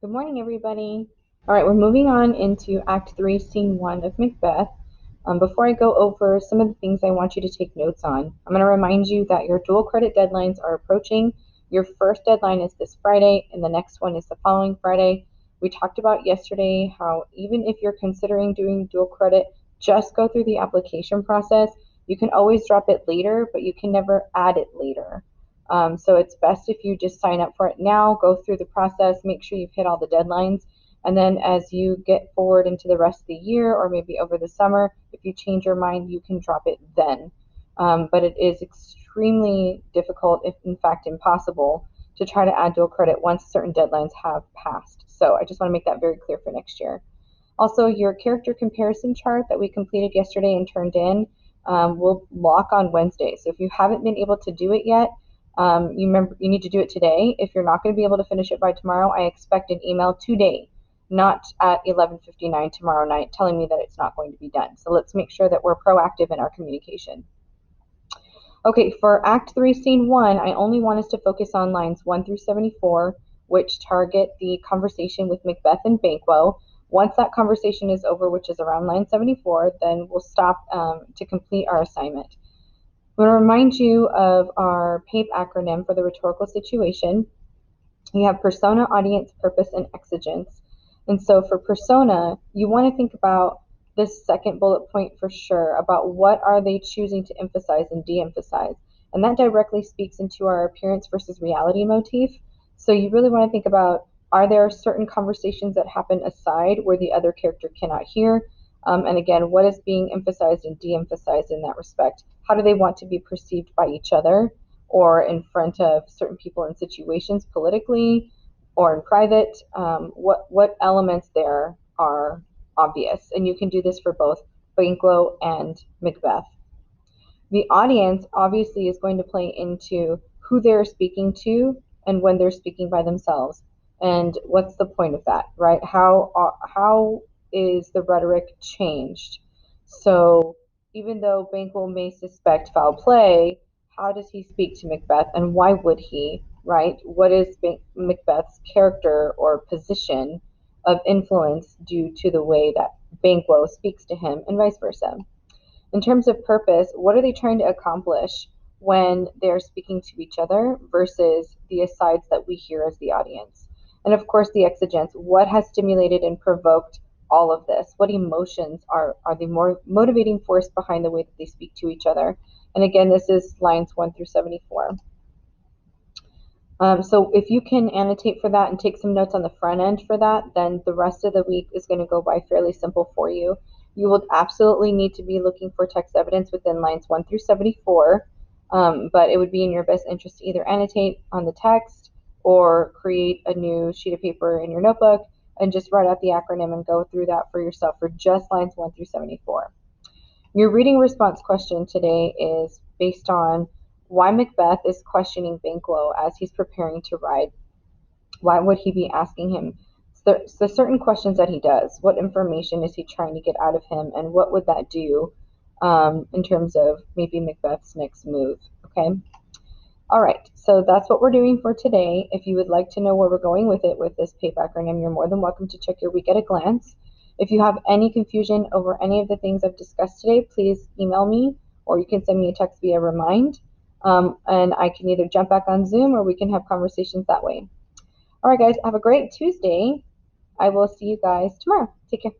Good morning, everybody. All right, we're moving on into Act 3, Scene 1 of Macbeth. Before I go over some of the things I want you to take notes on, I'm going to remind you that your dual credit deadlines are approaching. Your first deadline is this Friday, and the next one is the following Friday. We talked about yesterday how even if you're considering doing dual credit, just go through the application process. You can always drop it later, but you can never add it later. So it's best if you just sign up for it now, go through the process, make sure you've hit all the deadlines, and then as you get forward into the rest of the year or maybe over the summer, if you change your mind, you can drop it then. But it is extremely difficult, if in fact impossible, to try to add dual credit once certain deadlines have passed. So I just want to make that very clear for next year. Also, your character comparison chart that we completed yesterday and turned in will lock on Wednesday. So if you haven't been able to do it yet, you need to do it today. If you're not going to be able to finish it by tomorrow, I expect an email today, not at 11:59 tomorrow night, telling me that it's not going to be done. So let's make sure that we're proactive in our communication. Okay, for Act 3, Scene 1, I only want us to focus on lines 1 through 74, which target the conversation with Macbeth and Banquo. Once that conversation is over, which is around line 74, then we'll stop to complete our assignment. I'm going to remind you of our PAPE acronym for the rhetorical situation. You have persona, audience, purpose, and exigence. And so for persona, you want to think about this second bullet point for sure, about what are they choosing to emphasize and de-emphasize. And that directly speaks into our appearance versus reality motif. So you really want to think about, are there certain conversations that happen aside where the other character cannot hear? And again, what is being emphasized and de-emphasized in that respect? How do they want to be perceived by each other or in front of certain people in situations politically or in private? What elements there are obvious? And you can do this for both Banquo and Macbeth. The audience obviously is going to play into who they're speaking to and when they're speaking by themselves. And what's the point of that, right? How is the rhetoric changed? So even though Banquo may suspect foul play, how does he speak to Macbeth and why would he, right? What is Macbeth's character or position of influence due to the way that Banquo speaks to him and vice versa? In terms of purpose, what are they trying to accomplish when they're speaking to each other versus the asides that we hear as the audience? And of course, the exigence, what has stimulated and provoked all of this? What emotions are the more motivating force behind the way that they speak to each other? And again, this is lines 1 through 74. So if you can annotate for that and take some notes on the front end for that, then the rest of the week is going to go by fairly simple for you. You will absolutely need to be looking for text evidence within lines 1 through 74, but it would be in your best interest to either annotate on the text or create a new sheet of paper in your notebook and just write out the acronym and go through that for yourself for just lines 1 through 74. Your reading response question today is based on why Macbeth is questioning Banquo as he's preparing to ride. Why would he be asking him the certain questions that he does? What information is he trying to get out of him, and what would that do in terms of maybe Macbeth's next move? Okay. All right, so that's what we're doing for today. If you would like to know where we're going with it with this PAPE acronym, you're more than welcome to check your week at a glance. If you have any confusion over any of the things I've discussed today, please email me or you can send me a text via Remind. And I can either jump back on Zoom or we can have conversations that way. All right, guys, have a great Tuesday. I will see you guys tomorrow. Take care.